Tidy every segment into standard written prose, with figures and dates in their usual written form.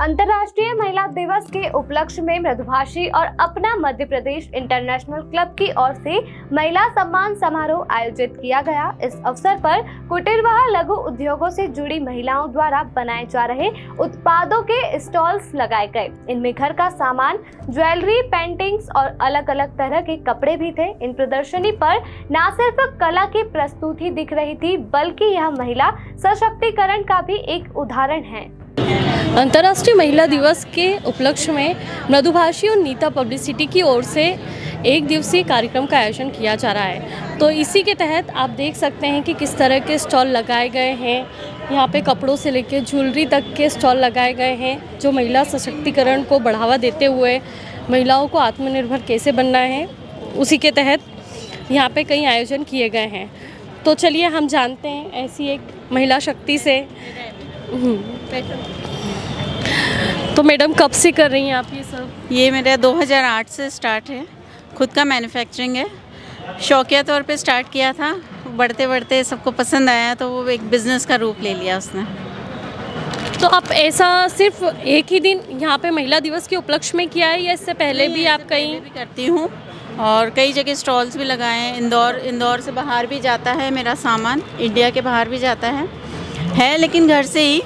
अंतर्राष्ट्रीय महिला दिवस के उपलक्ष्य में मृदुभाषी और अपना मध्य प्रदेश इंटरनेशनल क्लब की ओर से महिला सम्मान समारोह आयोजित किया गया। इस अवसर पर कुटीर व लघु उद्योगों से जुड़ी महिलाओं द्वारा बनाए जा रहे उत्पादों के स्टॉल्स लगाए गए। इनमें घर का सामान, ज्वेलरी, पेंटिंग्स और अलग अलग तरह के कपड़े भी थे। इन प्रदर्शनी पर न सिर्फ कला की प्रस्तुति दिख रही थी, बल्कि यह महिला सशक्तिकरण का भी एक उदाहरण है। अंतर्राष्ट्रीय महिला दिवस के उपलक्ष्य में मृदुभाषी और नीता पब्लिसिटी की ओर से एक दिवसीय कार्यक्रम का आयोजन किया जा रहा है। तो इसी के तहत आप देख सकते हैं कि किस तरह के स्टॉल लगाए गए हैं। यहाँ पे कपड़ों से लेकर ज्वेलरी तक के स्टॉल लगाए गए हैं, जो महिला सशक्तिकरण को बढ़ावा देते हुए महिलाओं को आत्मनिर्भर कैसे बनना है, उसी के तहत यहाँ पे कई आयोजन किए गए हैं। तो चलिए हम जानते हैं ऐसी एक महिला शक्ति से। तो मैडम कब से कर रही हैं आप ये सब? ये मेरा 2008 से स्टार्ट है। खुद का मैन्युफैक्चरिंग है। शौकिया तौर पे स्टार्ट किया था, बढ़ते बढ़ते सबको पसंद आया तो वो एक बिज़नेस का रूप ले लिया उसने। तो आप ऐसा सिर्फ एक ही दिन यहाँ पे महिला दिवस के उपलक्ष्य में किया है या इससे पहले भी आप कहीं? भी करती हूँ और कई जगह स्टॉल्स भी लगाए हैं। इंदौर से बाहर भी जाता है मेरा सामान, इंडिया के बाहर भी जाता है लेकिन घर से ही,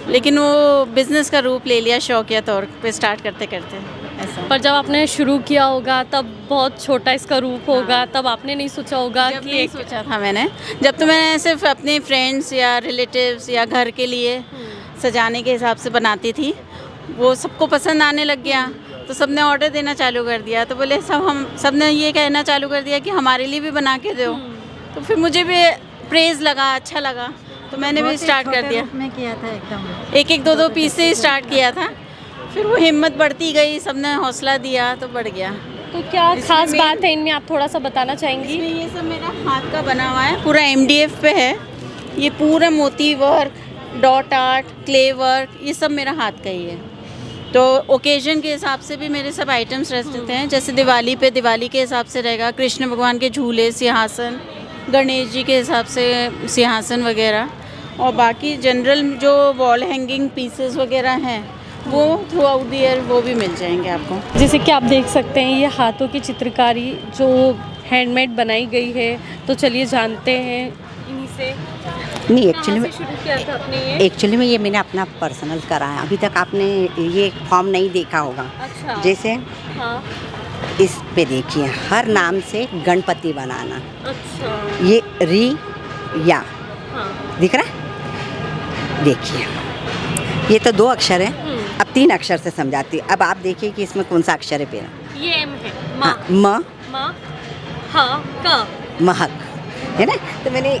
लेकिन वो बिज़नेस का रूप ले लिया शौकिया तौर पे स्टार्ट करते करते ऐसा। पर जब आपने शुरू किया होगा तब बहुत छोटा इसका रूप होगा, तब आपने नहीं सोचा होगा जब कि नहीं सोचा था मैंने, जब तो मैंने सिर्फ अपने फ्रेंड्स या रिलेटिव्स या घर के लिए सजाने के हिसाब से बनाती थी। वो सबको पसंद आने लग गया तो सबने ऑर्डर देना चालू कर दिया। तो बोले सबने ये कहना चालू कर दिया कि हमारे लिए भी बना के दो। तो फिर मुझे भी प्रेज़ लगा, अच्छा लगा, तो मैंने भी स्टार्ट कर दिया। में किया था एकदम एक दो पीस से ही स्टार्ट किया था। फिर वो हिम्मत बढ़ती गई, सबने हौसला दिया तो बढ़ गया। तो क्या खास बात है इनमें, आप थोड़ा सा बताना चाहेंगी? इसमें ये सब मेरा हाथ का बना हुआ है, पूरा MDF पे है। ये पूरा मोती work, dot art, clay work, ये सब मेरा हाथ का ही है। तो ओकेजन के हिसाब से भी मेरे सब आइटम्स रहते हैं। जैसे दिवाली पे दिवाली के हिसाब से रहेगा, कृष्ण भगवान के झूले, सिंहासन, गणेश जी के हिसाब से सिंहासन वगैरह, और बाकी जनरल जो वॉल हैंगिंग पीसेस वगैरह हैं वो थ्रू आउट द ईयर वो भी मिल जाएंगे आपको। जैसे कि आप देख सकते हैं ये हाथों की चित्रकारी जो हैंडमेड बनाई गई है। तो चलिए जानते हैं इन्हीं से। नहीं, कहाँ से शुरू किया था आपने ये? एक्चुअली में ये मैंने अपना पर्सनल करा है। अभी तक आपने ये फॉर्म नहीं देखा होगा। अच्छा। जैसे हाँ। इस पे देखिए, हर नाम से गणपति बनाना। अच्छा। ये री या हाँ। दिख रहा है? देखिए, ये तो 2 अक्षर है, अब 3 अक्षर से समझाती हूँ। अब आप देखिए कि इसमें कौन सा अक्षर है पहला। ये M है। हाँ, म, महक है ना। तो मैंने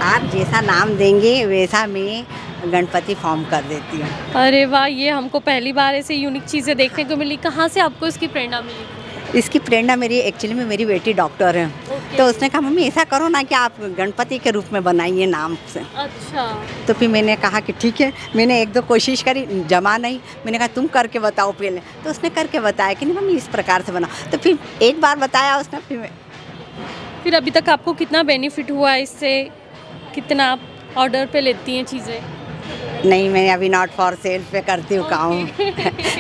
आप जैसा नाम देंगे वैसा मैं गणपति फॉर्म कर देती हूँ। अरे वाह, ये हमको पहली बार ऐसे यूनिक चीज़ें देखने को मिली। कहाँ से आपको इसकी प्रेरणा मिली? इसकी प्रेरणा मेरी एक्चुअली में मेरी बेटी डॉक्टर है। तो उसने कहा मम्मी ऐसा करो ना कि आप गणपति के रूप में बनाइए नाम से। अच्छा। तो फिर मैंने कहा कि ठीक है। मैंने 1-2 कोशिश करी, जमा नहीं। मैंने कहा तुम करके बताओ पहले। तो उसने करके बताया कि नहीं मम्मी इस प्रकार से बनाओ। तो फिर एक बार बताया उसने, फिर अभी तक आपको कितना बेनिफिट हुआ इससे? कितना आप ऑर्डर पे लेती हैं चीज़ें? नहीं, मैं अभी नॉट फॉर सेल पे करती हूँ काम।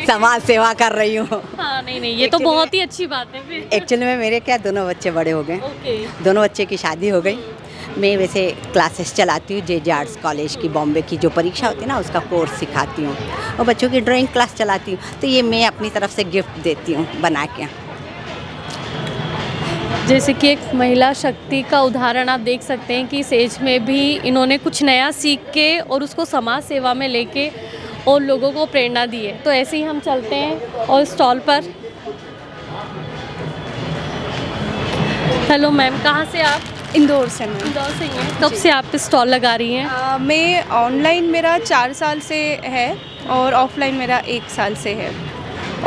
समाज सेवा कर रही हूँ। हाँ, नहीं ये तो बहुत ही अच्छी बात है फिर। एक्चुअली में मेरे क्या दोनों बच्चे बड़े हो गए। दोनों बच्चे की शादी हो गई। मैं वैसे क्लासेस चलाती हूँ, JJ आर्ट्स कॉलेज की बॉम्बे की जो परीक्षा होती है ना उसका कोर्स सिखाती हूँ, और बच्चों की ड्राइंग क्लास चलाती हूँ। तो ये मैं अपनी तरफ से गिफ्ट देती हूँ बना के। जैसे कि एक महिला शक्ति का उदाहरण आप देख सकते हैं कि इस एज में भी इन्होंने कुछ नया सीख के और उसको समाज सेवा में लेके और लोगों को प्रेरणा दी है। तो ऐसे ही हम चलते हैं और स्टॉल पर। हेलो मैम, कहाँ से आप? इंदौर से मैं। इंदौर से ही हैं। कब से आप स्टॉल लगा रही हैं? मैं ऑनलाइन मेरा 4 साल से है और ऑफलाइन मेरा 1 साल से है,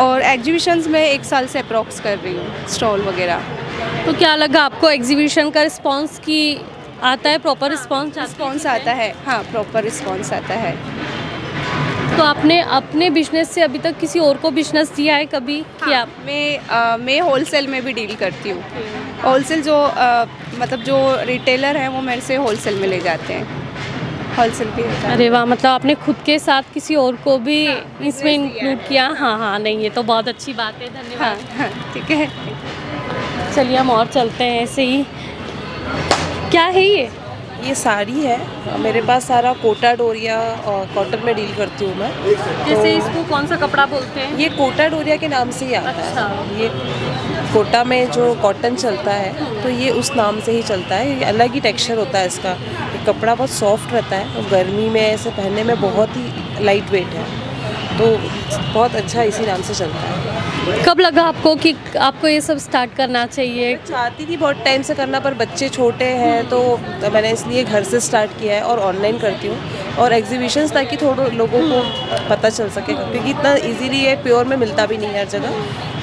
और एग्जीबिशंस में 1 साल से अप्रॉक्स कर रही हूँ स्टॉल वगैरह। तो क्या लगा आपको एग्जीबिशन का रिस्पांस की आता है? प्रॉपर रिस्पांस आता है? हाँ, प्रॉपर रिस्पांस आता है। तो आपने अपने बिजनेस से अभी तक किसी और को बिजनेस दिया है कभी? हाँ, क्या मैं होलसेल में भी डील करती हूँ। होलसेल जो मतलब जो रिटेलर हैं वो मेरे से होलसेल में ले जाते हैं। होलसेल भी होता है। अरे वाह, मतलब आपने खुद के साथ किसी और को भी इसमें इंक्लूड किया। हाँ हाँ, नहीं ये तो बहुत अच्छी बात है, हाँ धन्यवाद। हाँ ठीक है। चलिए हम और चलते हैं ऐसे ही। क्या है ये साड़ी है, मेरे पास सारा कोटा डोरिया और कॉटन में डील करती हूँ मैं। जैसे इसको कौन सा कपड़ा बोलते हैं? ये कोटा डोरिया के नाम से ही आता अच्छा। है। ये कोटा में जो कॉटन चलता है तो ये उस नाम से ही चलता है। ये अलग ही टेक्सचर होता है इसका। ये कपड़ा बहुत सॉफ्ट रहता है और गर्मी में ऐसे पहनने में बहुत ही लाइट वेट है, तो बहुत अच्छा इसी नाम से चलता है। कब लगा आपको कि आपको ये सब स्टार्ट करना चाहिए? चाहती थी बहुत टाइम से करना, पर बच्चे छोटे हैं तो मैंने इसलिए घर से स्टार्ट किया है और ऑनलाइन करती हूँ और एग्जीबिशंस, ताकि थोड़ा लोगों को पता चल सके, क्योंकि इतना इजीली ये प्योर में मिलता भी नहीं है हर जगह,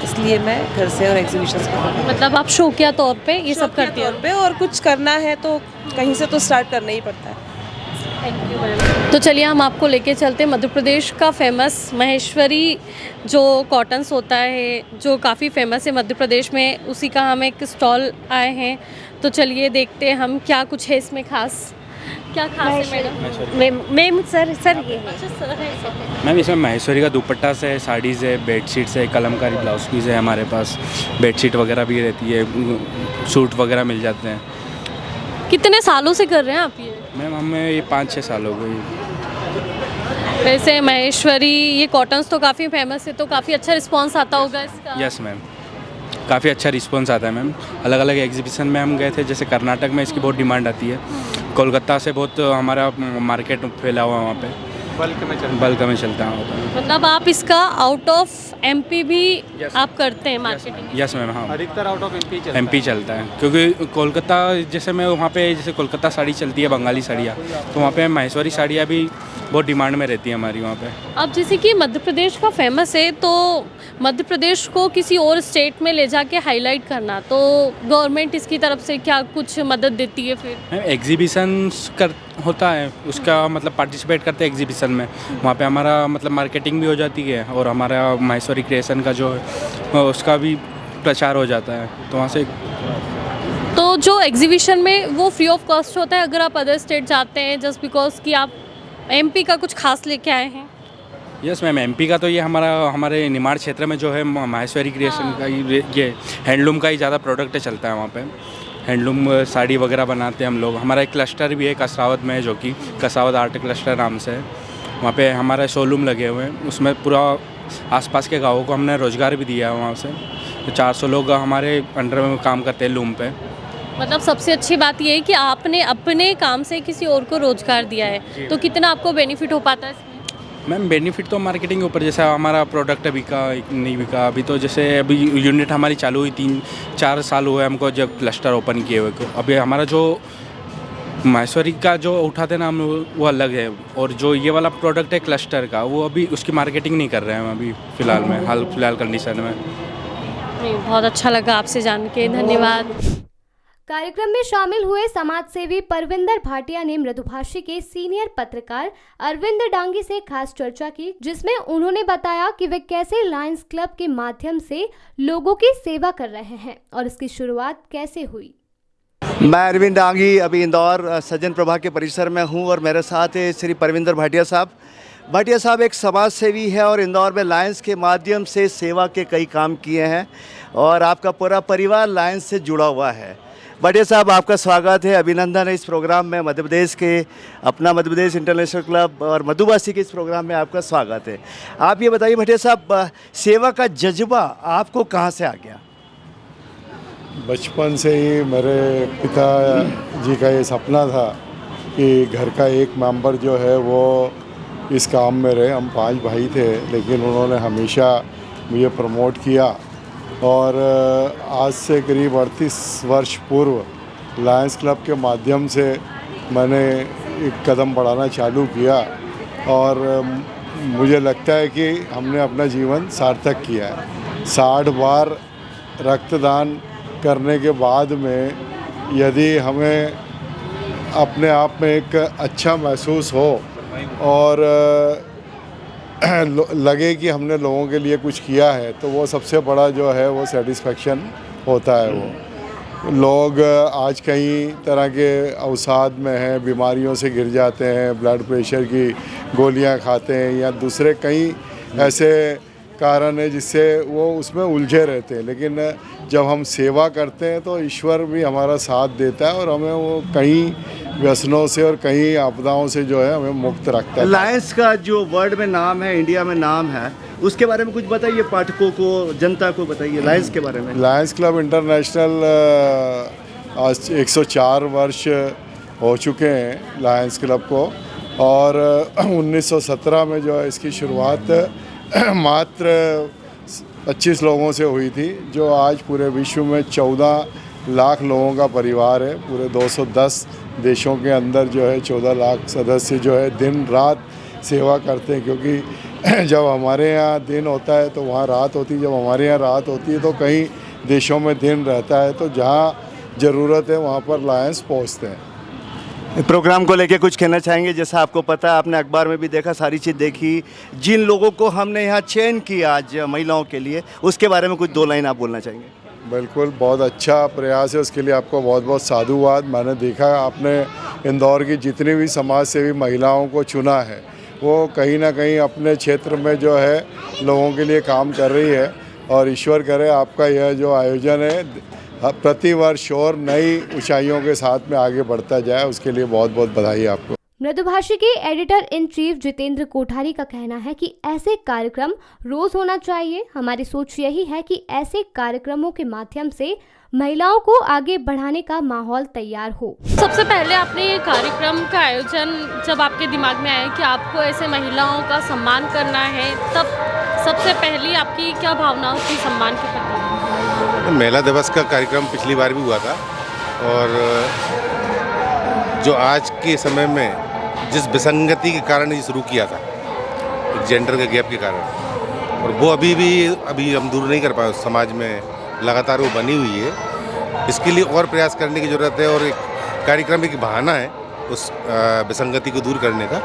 इसलिए मैं घर से और एग्जीबिशंस करती हूँ। मतलब आप शौकिया तौर पे ये सब करती हैं? तौर पे, और कुछ करना है तो कहीं से तो स्टार्ट करना ही पड़ता है। तो चलिए हम आपको लेके चलते हैं मध्य प्रदेश का फेमस महेश्वरी जो कॉटन्स होता है, जो काफ़ी फेमस है मध्य प्रदेश में, उसी का हम एक स्टॉल आए हैं। तो चलिए देखते हैं हम क्या कुछ है इसमें खास। क्या खास है मैडम? मैम सर ये है। अच्छा सर है। मैम इसमें महेश्वरी का दुपट्टा है, साड़ीज़ है, बेडशीट्स है, कलमकारी ब्लाउज पीस है हमारे पास, बेडशीट वगैरह भी रहती है, सूट वगैरह मिल जाते हैं। कितने सालों से कर रहे हैं आप ये? मैम हमें ये 5-6 साल हो गए। वैसे महेश्वरी ये कॉटन्स तो काफ़ी फेमस है, तो काफ़ी अच्छा रिस्पांस आता होगा इसका। यस मैम, काफ़ी अच्छा रिस्पॉन्स आता है मैम। अलग अलग एग्जीबिशन में हम गए थे, जैसे कर्नाटक में इसकी बहुत डिमांड आती है, कोलकाता से बहुत हमारा मार्केट फैला हुआ है वहाँ पे, बल्क में चलता है वहाँ पे। मतलब आप इसका आउट ऑफ एमपी भी आप करते हैं मार्केटिंग? यस मैम, हाँ अधिकतर आउट ऑफ एमपी चलता है, क्योंकि कोलकाता जैसे मैं वहाँ पे, जैसे कोलकाता साड़ी चलती है, बंगाली साड़ियाँ, तो वहाँ पे महेश्वरी साड़ियाँ भी बहुत डिमांड में रहती है हमारी वहाँ पे। अब जैसे कि मध्य प्रदेश का फेमस है, तो मध्य प्रदेश को किसी और स्टेट में ले जाके हाईलाइट करना, तो गवर्नमेंट इसकी तरफ से क्या कुछ मदद देती है फिर? एग्जीबिशंस कर होता है उसका, मतलब पार्टिसिपेट करते हैं एग्जीबिशन में, वहाँ पे हमारा मतलब मार्केटिंग भी हो जाती है और हमारा महेश्वरी क्रिएशन का जो है उसका भी प्रचार हो जाता है, तो वहाँ से। तो जो एग्जीबिशन में वो फ्री ऑफ कॉस्ट होता है अगर आप अदर स्टेट जाते हैं, जस्ट बिकॉज कि आप एमपी का कुछ खास लेके आए हैं? यस मैम, एमपी का तो ये हमारे निमाड़ क्षेत्र में जो है महेश्वरी क्रिएशन का ये हैंडलूम का ही ज़्यादा प्रोडक्ट चलता है वहाँ पे। हैंडलूम साड़ी वगैरह बनाते हैं हम लोग। हमारा एक क्लस्टर भी है कसावत में, जो कि कसावत आर्ट क्लस्टर नाम से है। वहाँ पे हमारा शोरूम लगे हुए हैं, उसमें पूरा आसपास के गाँवों को हमने रोज़गार भी दिया है वहाँ से। तो 400 लोग हमारे अंडर में काम करते हैं लूम पे। मतलब सबसे अच्छी बात ये है कि आपने अपने काम से किसी और को रोजगार दिया है, तो कितना आपको बेनिफिट हो पाता है इसमें? मैम बेनिफिट तो मार्केटिंग के ऊपर, जैसे हमारा प्रोडक्ट बिका नहीं बिका, अभी तो जैसे अभी यूनिट हमारी चालू हुई 3-4 साल हुए हमको जब क्लस्टर ओपन किए हुए को। अभी हमारा जो महेश्वरी का जो उठाते ना हम, वो अलग है, और जो ये वाला प्रोडक्ट है क्लस्टर का, वो अभी उसकी मार्केटिंग नहीं कर रहे हैं हम अभी फ़िलहाल में, हाल फिलहाल कंडीशन में। नहीं, बहुत अच्छा लगा आपसे जान के, धन्यवाद। कार्यक्रम में शामिल हुए समाजसेवी परविंदर भाटिया ने मृदुभाषी के सीनियर पत्रकार अरविंद डांगी से खास चर्चा की, जिसमें उन्होंने बताया कि वे कैसे लायंस क्लब के माध्यम से लोगों की सेवा कर रहे हैं और इसकी शुरुआत कैसे हुई। मैं अरविंद डांगी अभी इंदौर सज्जन प्रभा के परिसर में हूं और मेरे साथ है श्री परविंदर भाटिया साहब। भाटिया साहब एक समाज सेवी है और इंदौर में लायंस के माध्यम से सेवा के कई काम किए हैं और आपका पूरा परिवार लायंस से जुड़ा हुआ है। भाटिया साहब आपका स्वागत है, अभिनंदन है इस प्रोग्राम में। मध्य प्रदेश के अपना मध्य प्रदेश इंटरनेशनल क्लब और मधुबासी के इस प्रोग्राम में आपका स्वागत है। आप ये बताइए भाटिया साहब, सेवा का जज्बा आपको कहाँ से आ गया? बचपन से ही मेरे पिताजी का ये सपना था कि घर का एक मेंबर जो है वो इस काम में रहे। हम 5 भाई थे, लेकिन उन्होंने हमेशा मुझे प्रमोट किया और आज से करीब 38 वर्ष पूर्व लायंस क्लब के माध्यम से मैंने एक कदम बढ़ाना चालू किया और मुझे लगता है कि हमने अपना जीवन सार्थक किया है। 60 बार रक्तदान करने के बाद में यदि हमें अपने आप में एक अच्छा महसूस हो और लगे कि हमने लोगों के लिए कुछ किया है, तो वो सबसे बड़ा जो है वो सेटिस्फेक्शन होता है वो। लोग आज कई तरह के अवसाद में हैं, बीमारियों से गिर जाते हैं, ब्लड प्रेशर की गोलियां खाते हैं या दूसरे कई ऐसे कारण है जिससे वो उसमें उलझे रहते हैं। लेकिन जब हम सेवा करते हैं तो ईश्वर भी हमारा साथ देता है और हमें वो कई व्यसनों से और कई आपदाओं से जो है हमें मुक्त रखता है। लायंस का जो वर्ल्ड में नाम है, इंडिया में नाम है, उसके बारे में कुछ बताइए, पाठकों को, जनता को बताइए लायंस के बारे में। लायंस क्लब इंटरनेशनल आज 104 वर्ष हो चुके हैं लायंस क्लब को, और 1917 में जो है इसकी शुरुआत मात्र 25 लोगों से हुई थी, जो आज पूरे विश्व में 14 लाख लोगों का परिवार है। पूरे 210 देशों के अंदर जो है 14 लाख सदस्य जो है दिन रात सेवा करते हैं, क्योंकि जब हमारे यहाँ दिन होता है तो वहाँ रात होती है, जब हमारे यहाँ रात होती है तो कई देशों में दिन रहता है, तो जहाँ ज़रूरत है वहाँ पर लायंस पहुँचते हैं। प्रोग्राम को लेके कुछ कहना चाहेंगे? जैसा आपको पता है, आपने अखबार में भी देखा, सारी चीज़ देखी, जिन लोगों को हमने यहाँ चयन किया आज महिलाओं के लिए, उसके बारे में कुछ 2 लाइन आप बोलना चाहेंगे? बिल्कुल, बहुत अच्छा प्रयास है, उसके लिए आपको बहुत बहुत साधुवाद। मैंने देखा आपने इंदौर की जितनी भी समाज सेवी महिलाओं को चुना है, वो कहीं ना कहीं अपने क्षेत्र में जो है लोगों के लिए काम कर रही है, और ईश्वर करे आपका यह जो आयोजन है प्रतिवर्ष और नई ऊंचाइयों के साथ में आगे बढ़ता जाए, उसके लिए बहुत बहुत बधाई आपको। मृदुभाषी के editor in chief Jitendra Kothari का कहना है कि ऐसे कार्यक्रम रोज होना चाहिए। हमारी सोच यही है कि ऐसे कार्यक्रमों के माध्यम से महिलाओं को आगे बढ़ाने का माहौल तैयार हो। सबसे पहले आपने ये कार्यक्रम का आयोजन जब आपके दिमाग में आया कि आपको ऐसे महिलाओं का सम्मान करना है, तब सबसे पहली आपकी क्या भावना थी सम्मान के प्रति? महिला दिवस का कार्यक्रम पिछली बार भी हुआ था, और जो आज के समय में जिस विसंगति के कारण ये शुरू किया था, एक जेंडर के गैप के कारण, और वो अभी हम दूर नहीं कर पाए, समाज में लगातार वो बनी हुई है। इसके लिए और प्रयास करने की ज़रूरत है, और एक कार्यक्रम एक बहाना है उस विसंगति को दूर करने का।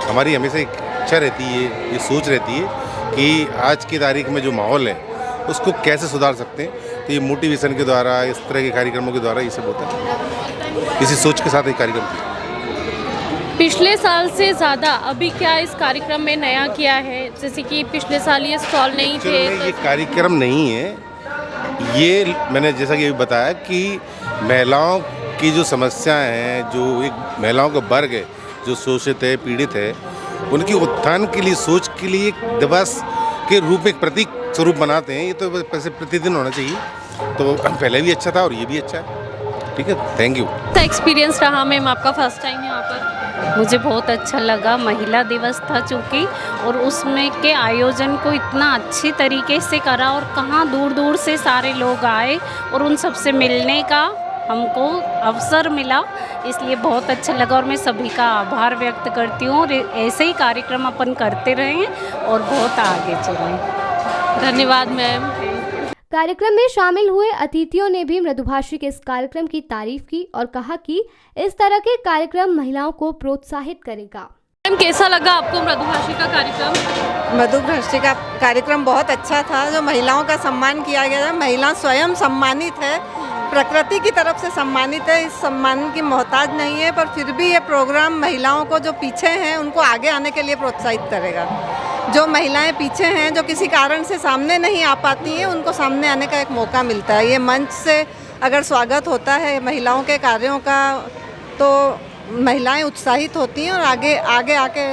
हमारी हमेशा एक इच्छा रहती है, ये सोच रहती है कि आज की तारीख में जो माहौल है उसको कैसे सुधार सकते हैं। तो ये मोटिवेशन के द्वारा, इस तरह के कार्यक्रमों के द्वारा ये सब होता है। इसी सोच के साथ एक कार्यक्रम पिछले साल से ज़्यादा अभी क्या इस कार्यक्रम में नया किया है? जैसे कि पिछले साल ये स्टॉल नहीं थे, ये कार्यक्रम नहीं है, ये मैंने जैसा कि बताया कि महिलाओं की जो समस्याएं हैं, जो एक महिलाओं का वर्ग है जो शोषित है, पीड़ित है, उनकी उत्थान के लिए, सोच के लिए एक दिवस के रूप एक प्रतीक स्वरूप बनाते हैं। ये तो वैसे प्रतिदिन होना चाहिए, तो पहले भी अच्छा था और ये भी अच्छा है। ठीक है, थैंक यू। एक्सपीरियंस रहा मैम आपका फर्स्ट टाइम यहाँ पर? मुझे बहुत अच्छा लगा। महिला दिवस था चूँकि, और उसमें के आयोजन को इतना अच्छी तरीके से करा, और कहाँ दूर दूर से सारे लोग आए और उन सबसे मिलने का हमको अवसर मिला, इसलिए बहुत अच्छा लगा। और मैं सभी का आभार व्यक्त करती हूँ, और ऐसे ही कार्यक्रम अपन करते रहें और बहुत आगे चलें। धन्यवाद मैम। कार्यक्रम में शामिल हुए अतिथियों ने भी मृदुभाषी के इस कार्यक्रम की तारीफ की और कहा कि इस तरह के कार्यक्रम महिलाओं को प्रोत्साहित करेगा। मैम, कैसा लगा आपको मृदुभाषी का कार्यक्रम? मृदुभाषी का कार्यक्रम बहुत अच्छा था। जो महिलाओं का सम्मान किया गया है, महिला स्वयं सम्मानित है, प्रकृति की तरफ से सम्मानित है, इस सम्मान की मोहताज नहीं है, पर फिर भी ये प्रोग्राम महिलाओं को जो पीछे हैं उनको आगे आने के लिए प्रोत्साहित करेगा। जो महिलाएं पीछे हैं, जो किसी कारण से सामने नहीं आ पाती हैं, उनको सामने आने का एक मौका मिलता है। ये मंच से अगर स्वागत होता है महिलाओं के कार्यों का, तो महिलाएं उत्साहित होती हैं और आगे आके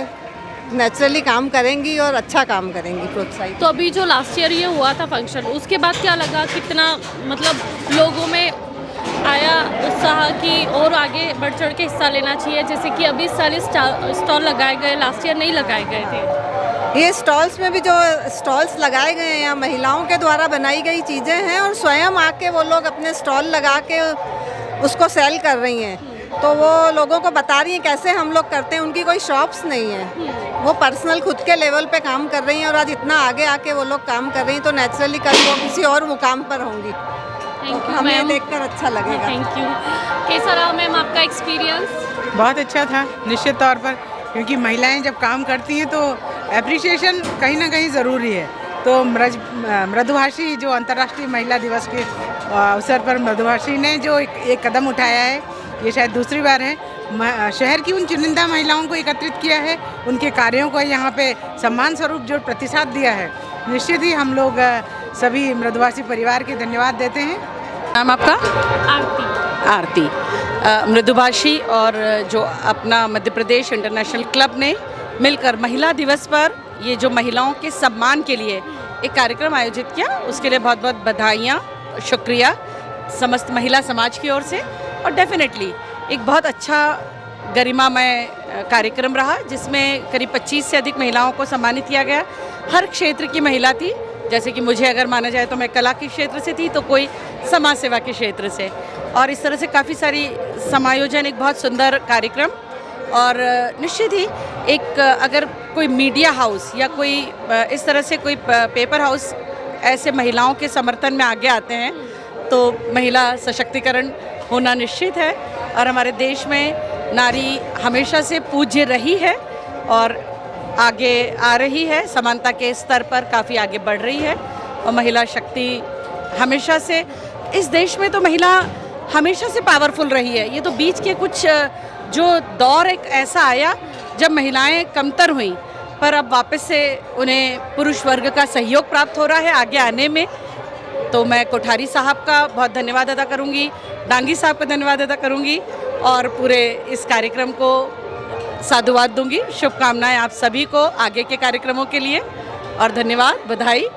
नेचुरली काम करेंगी और अच्छा काम करेंगी, प्रोत्साहित। तो अभी जो लास्ट ईयर ये हुआ था फंक्शन, उसके बाद क्या लगा, कितना मतलब लोगों में आया उत्साह कि और आगे बढ़ चढ़ के हिस्सा लेना चाहिए? जैसे कि अभी सारे स्टॉल लगाए गए, लास्ट ईयर नहीं लगाए गए थे। ये स्टॉल्स में भी जो स्टॉल्स लगाए गए हैं, महिलाओं के द्वारा बनाई गई चीज़ें हैं, और स्वयं आके वो लोग अपने स्टॉल लगा के उसको सेल कर रही हैं। तो वो लोगों को बता रही हैं कैसे हम लोग करते हैं। उनकी कोई शॉप्स नहीं है, वो पर्सनल खुद के लेवल पे काम कर रही हैं, और आज इतना आगे आके वो लोग काम कर रही हैं, तो नेचुरली कल वो किसी और मुकाम पर होंगी। हमें देखकर अच्छा लगेगा। Thank you. कैसा रहा मैम आपका एक्सपीरियंस? बहुत अच्छा था निश्चित तौर पर, क्योंकि महिलाएं जब काम करती हैं तो एप्रिसिएशन कहीं ना कहीं ज़रूरी है। तो मृदुभाषी जो अंतर्राष्ट्रीय महिला दिवस के अवसर पर मृदुभाषी ने जो एक कदम उठाया है, ये शायद दूसरी बार है। शहर की उन चुनिंदा महिलाओं को एकत्रित किया है, उनके कार्यों को यहाँ पे सम्मान स्वरूप जो प्रतिसाद दिया है, निश्चित ही हम लोग सभी मृदुभाषी परिवार के धन्यवाद देते हैं। नाम आपका? आरती। मृदुभाषी और जो अपना मध्य प्रदेश इंटरनेशनल क्लब ने मिलकर महिला दिवस पर ये जो महिलाओं के सम्मान के लिए एक कार्यक्रम आयोजित किया, उसके लिए बहुत बहुत बधाइयाँ, शुक्रिया समस्त महिला समाज की ओर से। और डेफिनेटली एक बहुत अच्छा गरिमामय कार्यक्रम रहा, जिसमें करीब 25 से अधिक महिलाओं को सम्मानित किया गया। हर क्षेत्र की महिला थी, जैसे कि मुझे अगर माना जाए तो मैं कला के क्षेत्र से थी, तो कोई समाज सेवा के क्षेत्र से, और इस तरह से काफ़ी सारी समायोजन, एक बहुत सुंदर कार्यक्रम। और निश्चित ही एक अगर कोई मीडिया हाउस या कोई इस तरह से कोई पेपर हाउस ऐसे महिलाओं के समर्थन में आगे आते हैं, तो महिला सशक्तिकरण होना निश्चित है। और हमारे देश में नारी हमेशा से पूज्य रही है और आगे आ रही है, समानता के स्तर पर काफ़ी आगे बढ़ रही है। और महिला शक्ति हमेशा से, इस देश में तो महिला हमेशा से पावरफुल रही है। ये तो बीच के कुछ जो दौर एक ऐसा आया जब महिलाएं कमतर हुईं, पर अब वापस से उन्हें पुरुष वर्ग का सहयोग प्राप्त हो रहा है आगे आने में। तो मैं कोठारी साहब का बहुत धन्यवाद अदा करूंगी, डांगी साहब का धन्यवाद अदा करूंगी, और पूरे इस कार्यक्रम को साधुवाद दूंगी। शुभकामनाएं आप सभी को आगे के कार्यक्रमों के लिए, और धन्यवाद, बधाई।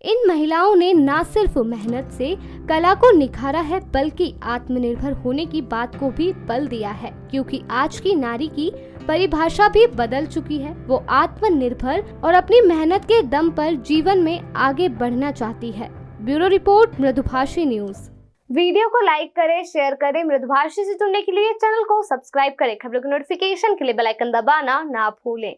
इन महिलाओं ने न सिर्फ मेहनत से कला को निखारा है, बल्कि आत्मनिर्भर होने की बात को भी बल दिया है, क्योंकि आज की नारी की परिभाषा भी बदल चुकी है। वो आत्मनिर्भर और अपनी मेहनत के दम पर जीवन में आगे बढ़ना चाहती है। ब्यूरो रिपोर्ट, मृदुभाषी न्यूज। वीडियो को लाइक करें, शेयर करें। मृदुभाषी से जुड़ने के लिए चैनल को सब्सक्राइब करें। खबरों की नोटिफिकेशन के लिए बेल आइकन दबाना ना भूलें।